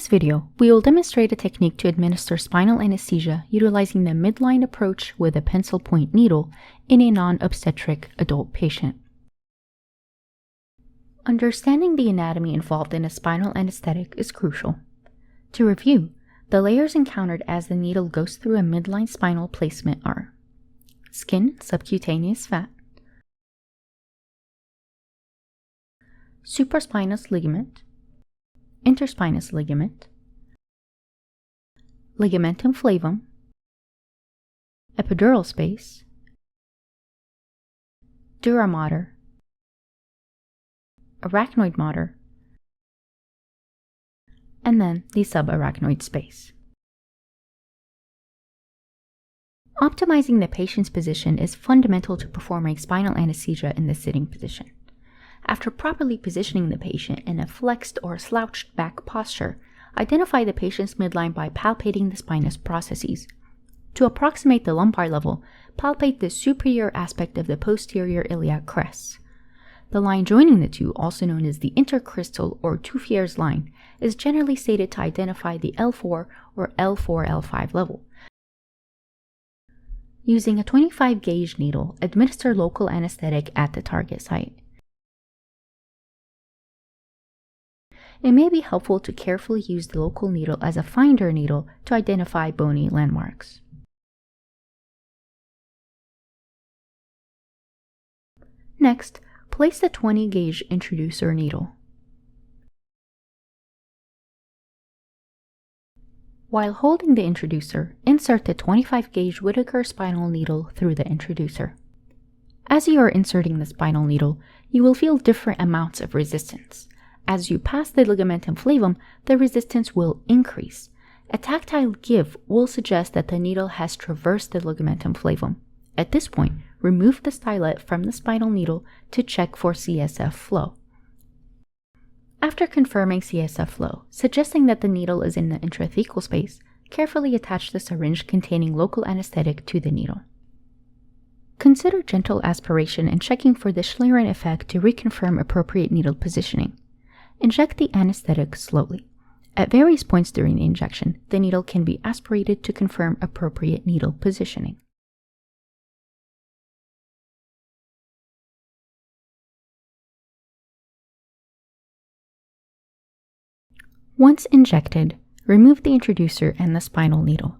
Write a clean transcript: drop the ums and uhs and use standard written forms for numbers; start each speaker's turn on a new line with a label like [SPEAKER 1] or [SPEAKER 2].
[SPEAKER 1] this video, we will demonstrate a technique to administer spinal anesthesia utilizing the midline approach with a pencil point needle in a non-obstetric adult patient. Understanding the anatomy involved in a spinal anesthetic is crucial. To review, the layers encountered as the needle goes through a midline spinal placement are skin, subcutaneous fat, supraspinous ligament, interspinous ligament, ligamentum flavum, epidural space, dura mater, arachnoid mater, and then the subarachnoid space. Optimizing the patient's position is fundamental to performing spinal anesthesia in the sitting position. After properly positioning the patient in a flexed or slouched back posture, identify the patient's midline by palpating the spinous processes. To approximate the lumbar level, palpate the superior aspect of the posterior iliac crest. The line joining the two, also known as the intercristal or Tufier's line, is generally stated to identify the L4 or L4-L5 level. Using a 25 gauge needle, administer local anesthetic at the target site. It may be helpful to carefully use the local needle as a finder needle to identify bony landmarks. Next, place the 20 gauge introducer needle. While holding the introducer, insert the 25 gauge Whittaker spinal needle through the introducer. As you are inserting the spinal needle, you will feel different amounts of resistance. As you pass the ligamentum flavum, the resistance will increase. A tactile give will suggest that the needle has traversed the ligamentum flavum. At this point, remove the stylet from the spinal needle to check for CSF flow. After confirming CSF flow, suggesting that the needle is in the intrathecal space, carefully attach the syringe containing local anesthetic to the needle. Consider gentle aspiration and checking for the Schlieren effect to reconfirm appropriate needle positioning. Inject the anesthetic slowly. At various points during the injection, the needle can be aspirated to confirm appropriate needle positioning. Once injected, remove the introducer and the spinal needle.